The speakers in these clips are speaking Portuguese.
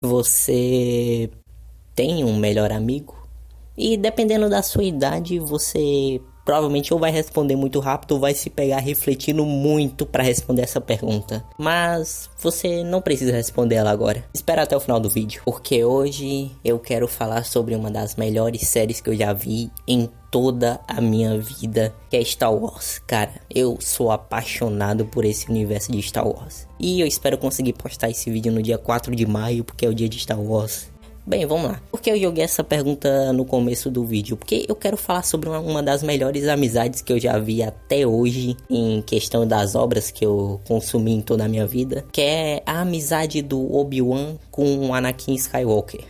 Você tem um melhor amigo? E dependendo da sua idade, você provavelmente ou vai responder muito rápido ou vai se pegar refletindo muito para responder essa pergunta. Mas você não precisa responder ela agora. Espera até o final do vídeo, porque hoje eu quero falar sobre uma das melhores séries que eu já vi em toda a minha vida, que é Star Wars. Cara, eu sou apaixonado por esse universo de Star Wars. E eu espero conseguir postar esse vídeo no dia 4 de maio, porque é o dia de Star Wars. Bem, vamos lá. Por que eu joguei essa pergunta no começo do vídeo? Porque eu quero falar sobre uma das melhores amizades que eu já vi até hoje em questão das obras que eu consumi em toda a minha vida, que é a amizade do Obi-Wan com o Anakin Skywalker.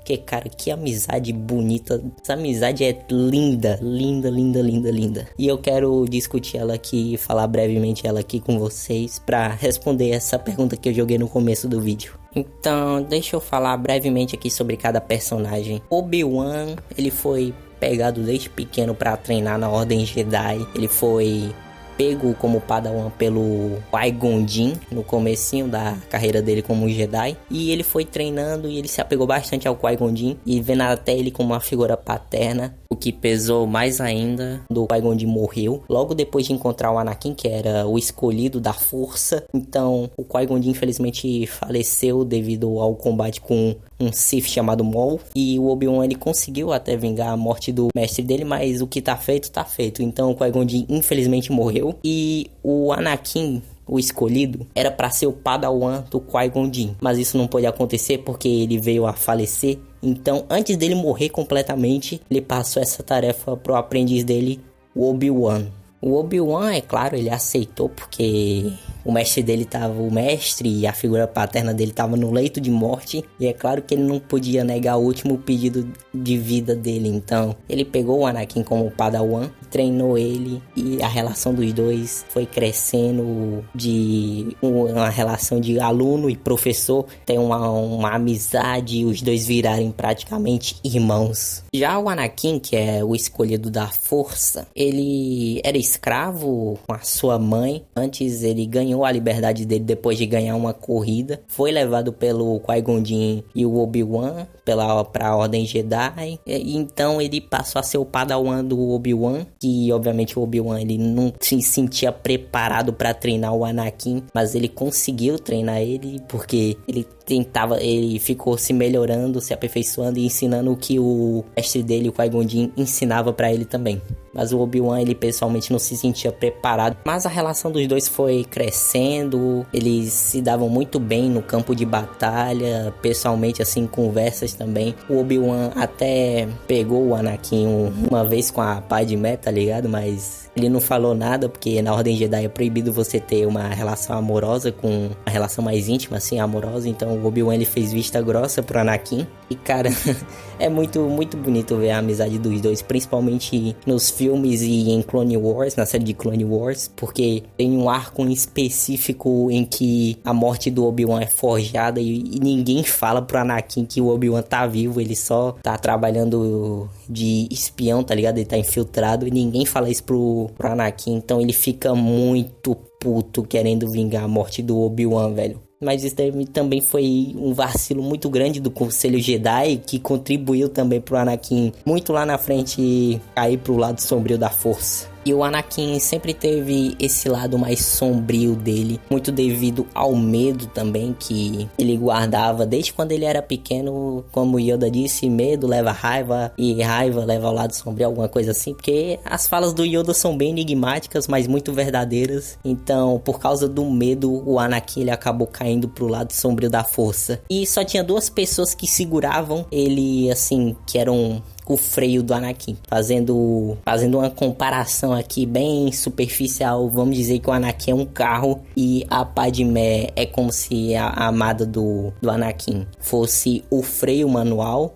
Que, cara, que amizade bonita. Essa amizade é linda, linda, linda, linda, linda. E eu quero discutir ela aqui e falar brevemente ela aqui com vocês pra responder essa pergunta que eu joguei no começo do vídeo. Então, deixa eu falar brevemente aqui sobre cada personagem. Obi-Wan, ele foi pegado desde pequeno pra treinar na Ordem Jedi. Ele foi pego como Padawan pelo Qui-Gon Jinn no comecinho da carreira dele como Jedi, e ele foi treinando e ele se apegou bastante ao Qui-Gon Jinn e vendo até ele como uma figura paterna, o que pesou mais ainda do Qui-Gon Jinn morreu logo depois de encontrar o Anakin, que era o escolhido da força. Então o Qui-Gon Jinn infelizmente faleceu devido ao combate com um Sith chamado Maul, e o Obi-Wan ele conseguiu até vingar a morte do mestre dele, mas o que tá feito, tá feito. Então o Qui-Gon Jinn infelizmente morreu, e o Anakin, o escolhido, era para ser o Padawan do Qui-Gon Jinn, mas isso não pôde acontecer porque ele veio a falecer. Então antes dele morrer completamente, ele passou essa tarefa pro aprendiz dele, o Obi-Wan. O Obi-Wan, é claro, ele aceitou porque o mestre dele tava, o mestre e a figura paterna dele tava no leito de morte, e é claro que ele não podia negar o último pedido de vida dele. Então ele pegou o Anakin como Padawan, treinou ele, e a relação dos dois foi crescendo de uma relação de aluno e professor, tem uma amizade, os dois virarem praticamente irmãos. Já o Anakin, que é o escolhido da força, ele era escravo com a sua mãe. Antes ele ganhou a liberdade dele depois de ganhar uma corrida. Foi levado pelo Qui-Gon Jinn e o Obi-Wan para a Ordem Jedi. E então ele passou a ser o Padawan do Obi-Wan. Que obviamente o Obi-Wan ele não se sentia preparado para treinar o Anakin, mas ele conseguiu treinar ele porque ele ficou se melhorando, se aperfeiçoando e ensinando o que o mestre dele, o Qui-Gon Jinn, ensinava para ele também. Mas o Obi-Wan, ele pessoalmente não se sentia preparado. Mas a relação dos dois foi crescendo. Eles se davam muito bem no campo de batalha. Pessoalmente, assim, em conversas também. O Obi-Wan até pegou o Anakin uma vez com a Padmé, tá ligado? Mas ele não falou nada, porque na Ordem Jedi é proibido você ter uma relação amorosa com uma relação mais íntima, assim, amorosa. Então o Obi-Wan, ele fez vista grossa pro Anakin. E, cara, é muito, muito bonito ver a amizade dos dois, principalmente nos filmes e em Clone Wars, na série de Clone Wars, porque tem um arco em específico em que a morte do Obi-Wan é forjada e ninguém fala pro Anakin que o Obi-Wan tá vivo, ele só tá trabalhando de espião, tá ligado? Ele tá infiltrado e ninguém fala isso pro Anakin, então ele fica muito puto querendo vingar a morte do Obi-Wan, velho. Mas isso também foi um vacilo muito grande do Conselho Jedi, que contribuiu também pro Anakin muito lá na frente cair pro lado sombrio da força. E o Anakin sempre teve esse lado mais sombrio dele, muito devido ao medo também que ele guardava desde quando ele era pequeno. Como Yoda disse, medo leva a raiva e raiva leva ao lado sombrio, alguma coisa assim. Porque as falas do Yoda são bem enigmáticas, mas muito verdadeiras. Então, por causa do medo, o Anakin ele acabou caindo pro lado sombrio da força. E só tinha duas pessoas que seguravam ele, assim, que eram o freio do Anakin. Fazendo uma comparação aqui bem superficial, vamos dizer que o Anakin é um carro e a Padmé é como se a amada do Anakin fosse o freio manual,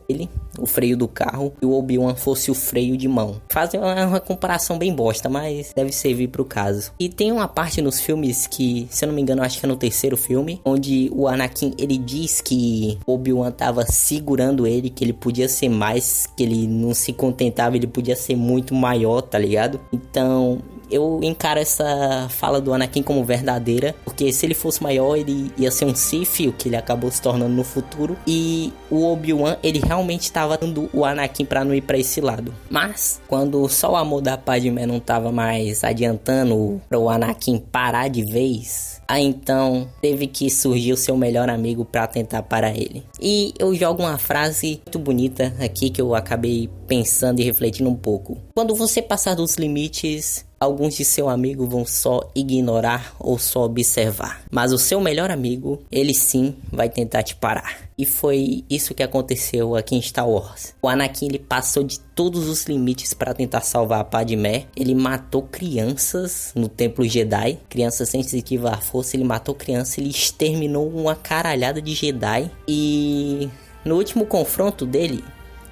o freio do carro, e o Obi-Wan fosse o freio de mão. Fazem uma comparação bem bosta, mas deve servir pro caso. E tem uma parte nos filmes que, se eu não me engano, acho que é no terceiro filme, onde o Anakin, ele diz que Obi-Wan tava segurando ele, que ele podia ser mais, que ele não se contentava, ele podia ser muito maior, tá ligado? Então eu encaro essa fala do Anakin como verdadeira, porque se ele fosse maior, ele ia ser um Sith, o que ele acabou se tornando no futuro, e o Obi-Wan, ele realmente estava dando o Anakin para não ir para esse lado. Mas, quando só o amor da Padmé não estava mais adiantando para o Anakin parar de vez, aí então teve que surgir o seu melhor amigo para tentar parar ele. E eu jogo uma frase muito bonita aqui que eu acabei pensando e refletindo um pouco. Quando você passar dos limites, alguns de seu amigo vão só ignorar ou só observar. Mas o seu melhor amigo, ele sim vai tentar te parar. E foi isso que aconteceu aqui em Star Wars. O Anakin, ele passou de todos os limites para tentar salvar a Padmé. Ele matou crianças no Templo Jedi. Crianças sensitivas à força. Ele matou crianças. Ele exterminou uma caralhada de Jedi. E no último confronto dele,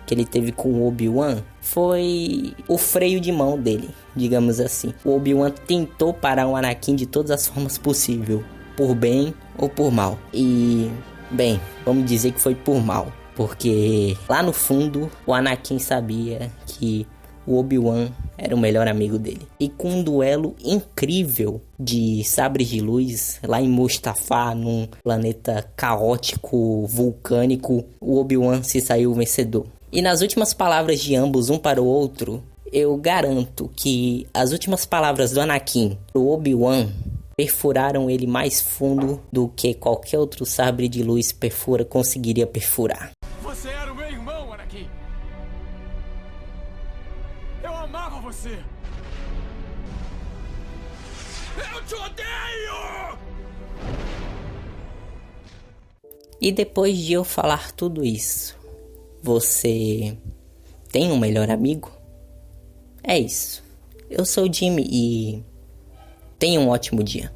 que ele teve com o Obi-Wan, foi o freio de mão dele, digamos assim. O Obi-Wan tentou parar o Anakin de todas as formas possíveis, por bem ou por mal. E, bem, vamos dizer que foi por mal, porque lá no fundo o Anakin sabia que o Obi-Wan era o melhor amigo dele. E com um duelo incrível de sabres de luz lá em Mustafar, num planeta caótico, vulcânico, o Obi-Wan se saiu vencedor. E nas últimas palavras de ambos, um para o outro, eu garanto que as últimas palavras do Anakin pro Obi-Wan perfuraram ele mais fundo do que qualquer outro sabre de luz conseguiria perfurar. Você era o meu irmão, Anakin! Eu amava você! Eu te odeio! E depois de eu falar tudo isso, você tem um melhor amigo? É isso. Eu sou o Jimmy e tenha um ótimo dia.